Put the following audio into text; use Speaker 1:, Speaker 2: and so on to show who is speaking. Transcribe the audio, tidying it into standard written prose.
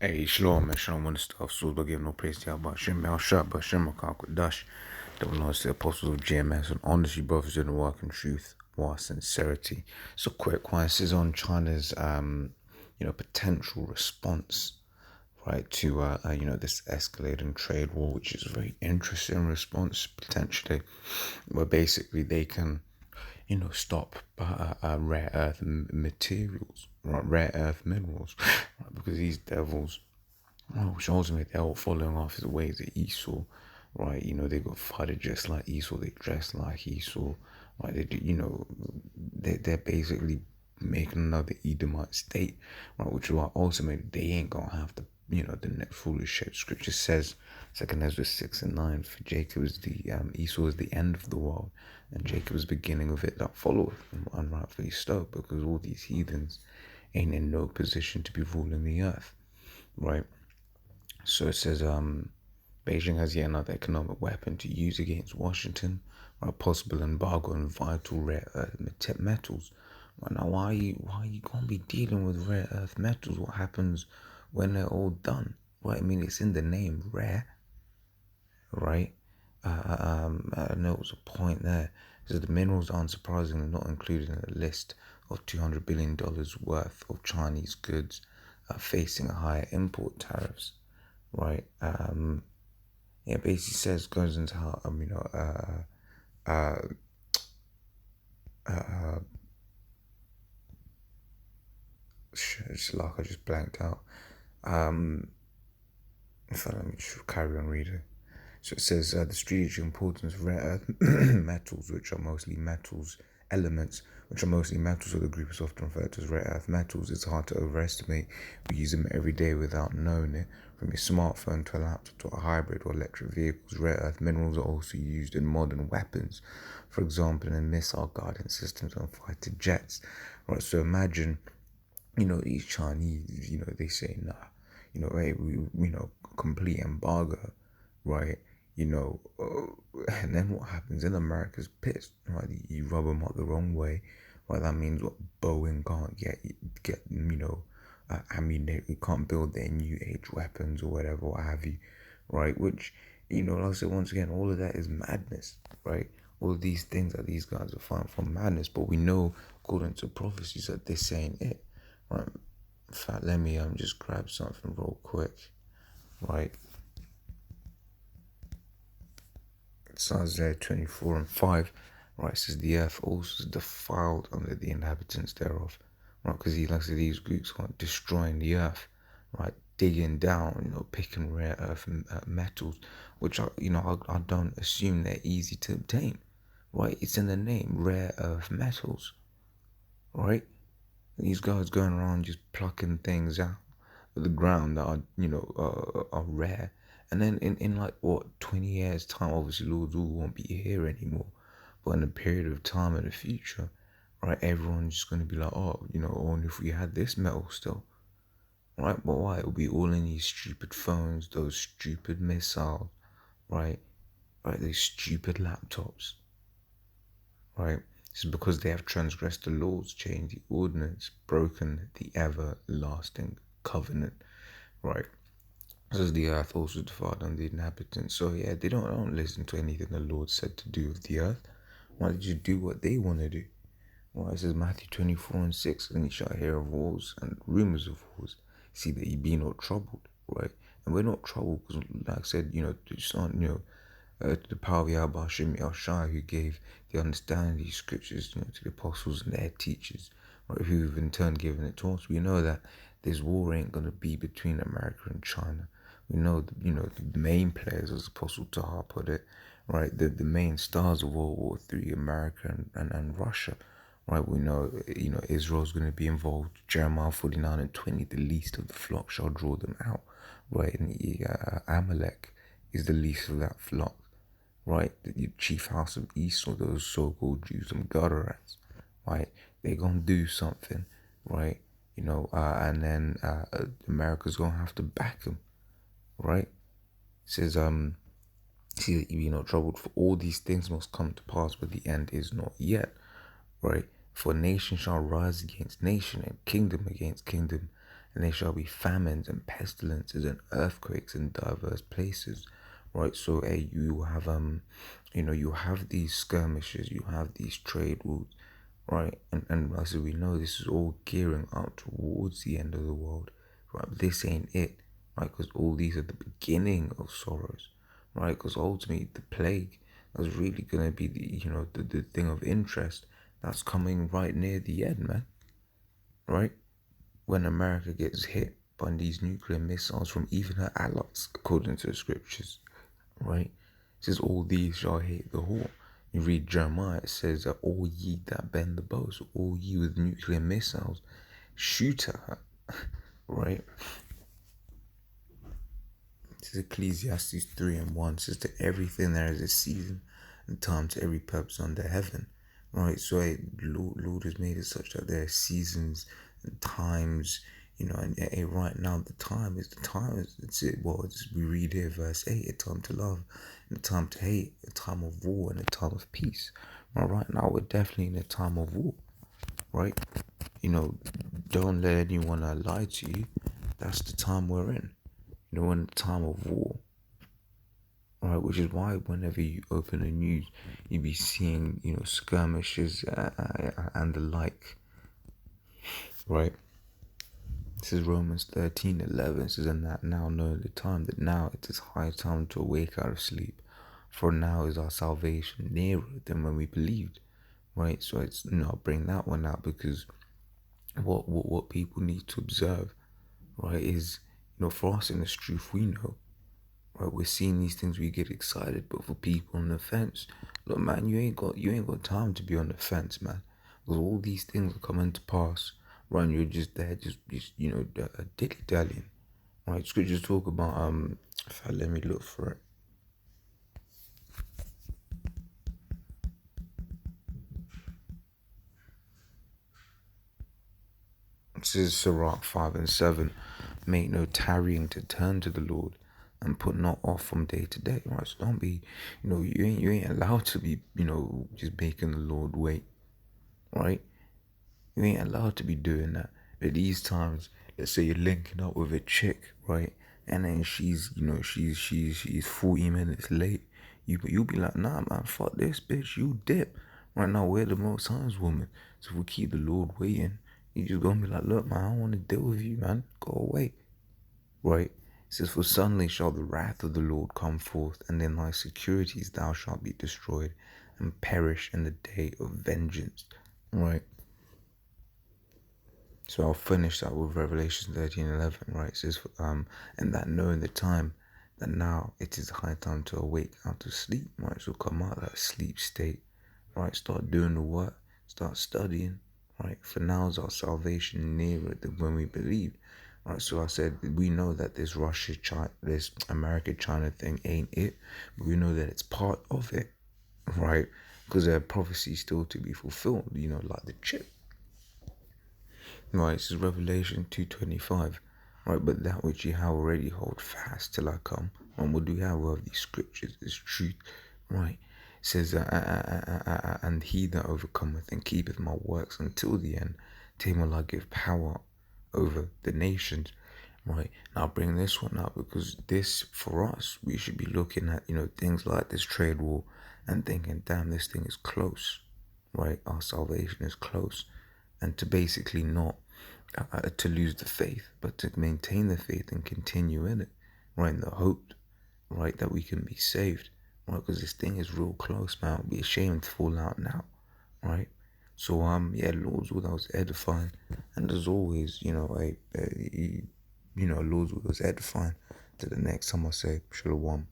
Speaker 1: Hey, Shalom, man. Shalom, when the stuff. So, but give no praise to Yahweh. Shem, Al Shah, but Shem, Akak, Dash. The Lord, the apostles of GMS, and honestly, brothers in the work and truth, war, sincerity. So, quick one. This is on China's, potential response, right, to, this escalating trade war, which is a very interesting response, potentially, where basically they can, stop rare earth materials, right, rare earth minerals, right, because these devils, which ultimately they're all following off the ways of Esau, right? They got fighted just like Esau, they dress like Esau, right? They do, they're basically making another Edomite state, right? Which is why ultimately they ain't gonna have the, the net foolish shit. Scripture says, 2 Ezra 6:9, for Jacob is Esau is the end of the world, and Jacob is the beginning of it that followeth, and rightfully so, because all these heathens ain't in no position to be ruling the earth, right? So it says, Beijing has yet another economic weapon to use against Washington, or a possible embargo on vital rare earth metals. Right, now, why are you gonna be dealing with rare earth metals? What happens when they're all done? Right, I mean, it's in the name, rare, right? I know it was a point there. So the minerals are unsurprisingly not included in the list of $200 billion worth of Chinese goods facing higher import tariffs. Right. It basically goes into how it's like I just blanked out. Let me just carry on reading. So it says the strategic importance of rare earth metals, which are mostly metals elements, which are mostly metals, or the group is often referred to as rare earth metals. It's hard to overestimate. We use them every day without knowing it. From your smartphone to a laptop to a hybrid or electric vehicles, rare earth minerals are also used in modern weapons, for example, in missile guidance systems and fighter jets. Right. So imagine, these Chinese, they say, nah, hey, we, complete embargo, right? And then what happens? Then America's pissed, right? You rub them up the wrong way, right? That means what? Boeing can't get, they can't build their new age weapons or whatever, what have you, right? Which, like I said, once again, all of that is madness, right? All of these things that these guys are fighting from madness, but we know, according to prophecies, that this ain't it, right? In fact, let me just grab something real quick, right? It's Isaiah 24:5, right? It says the earth also is defiled under the inhabitants thereof, right? Because he likes these groups aren't destroying the earth, right? Digging down, picking rare earth metals, which are, I don't assume they're easy to obtain, right? It's in the name, rare earth metals, right? These guys going around just plucking things out of the ground that are, are rare. And then in like, 20 years time, obviously Lord Wu won't be here anymore. But in a period of time in the future, right, everyone's just going to be like, oh, only if we had this metal still. Right, but why? It'll be all in these stupid phones, those stupid missiles, right? Right, these stupid laptops, right? It's because they have transgressed the laws, changed the ordinance, broken the everlasting covenant, right? This is the earth also defiled on the inhabitants. So yeah, they don't listen to anything the Lord said to do with the earth. Why did you do what they want to do? Well, it says Matthew 24:6, and you shall hear of wars and rumors of wars. See that ye be not troubled, right? And we're not troubled because, like I said, it's not, the power of Yahweh Hashem Shai, who gave the understanding of these scriptures, to the apostles and their teachers, right, who've in turn given it to us. We know that this war ain't gonna be between America and China. We know, the main players, as Apostle Tahar put it, right, the main stars of World War III, America and Russia, right? We know, Israel's going to be involved. Jeremiah 49:20, the least of the flock shall draw them out, right? And Amalek is the least of that flock, right? The chief house of Esau, those so-called Jews, and Gadarenes, right? They're going to do something, right? And then America's going to have to back them, right? It says, see that you be not troubled, for all these things must come to pass, but the end is not yet, right? For nation shall rise against nation, and kingdom against kingdom, and there shall be famines and pestilences and earthquakes in diverse places, right? So you have you have these skirmishes, you have these trade wars, right? And as we know, this is all gearing up towards the end of the world, right? But this ain't it, right? Because all these are the beginning of sorrows, right? Because ultimately the plague is really gonna be the thing of interest that's coming right near the end, man, right? When America gets hit by these nuclear missiles from even her allies, according to the scriptures, right? It says, all these shall hit the whore. You read Jeremiah, it says that all ye that bend the bow, so all ye with nuclear missiles, shoot at her, right? This is Ecclesiastes 3:1. It says, to everything there is a season and time to every purpose under heaven, right? So Lord has made it such that there are seasons and times, and right now the time is it's it. Well, we read here verse 8, a time to love and a time to hate, a time of war and a time of peace. Right now we're definitely in a time of war, right? Don't let anyone lie to you. That's the time we're in. We're in a time of war, right? Which is why whenever you open the news, you be seeing, skirmishes and the like, right? This is Romans 13:11. It says, and that now know the time, that now it is high time to awake out of sleep. For now is our salvation nearer than when we believed, right? So it's I'll bring that one out because what people need to observe, right, is for us in this truth we know, right? We're seeing these things, we get excited, but for people on the fence, look, man, you ain't got time to be on the fence, man, because all these things are coming to pass, right? And you're just there, just dilly dallying, right? Scriptures talk about let me look for it. This is Sirach 5:7. Make no tarrying to turn to the Lord, and put not off from day to day. Right? So don't be, you ain't allowed to be, just making the Lord wait. Right? You ain't allowed to be doing that. At these times, let's say you're linking up with a chick, right? And then she's 40 minutes late. You'll be like, nah, man, fuck this bitch. You dip. Right now, we're the most times woman. So if we keep the Lord waiting, you just gonna be like, look, man, I don't want to deal with you, man. Go away. Right? It says, for suddenly shall the wrath of the Lord come forth, and in thy securities thou shalt be destroyed, and perish in the day of vengeance. Right? So I'll finish that with Revelation 13:11, right? It says, and that knowing the time, that now it is high time to awake out of sleep, right? So come out of that sleep state, right? Start doing the work, start studying, right? For now is our salvation nearer than when we believed, right? So I said, we know that this Russia-China, this America-China thing ain't it, but we know that it's part of it, right? Because there are prophecies still to be fulfilled, like the chip. Right, this is Revelation 2:25. Right, but that which ye have already hold fast till I come. And what do we have of these scriptures? Is truth. Right, it says, and he that overcometh and keepeth my works until the end, to him will I give power over the nations. Right, now I'll bring this one up because this, for us, we should be looking at, things like this trade war and thinking, damn, this thing is close. Right, our salvation is close. And to basically not to lose the faith, but to maintain the faith and continue in it, right? In the hope, right, that we can be saved, right? Because this thing is real close, man. I'll be ashamed to fall out now, right? So yeah, Lord's will, that was edifying, and as always, Lord's will was edifying. To the next time I say, Shalom.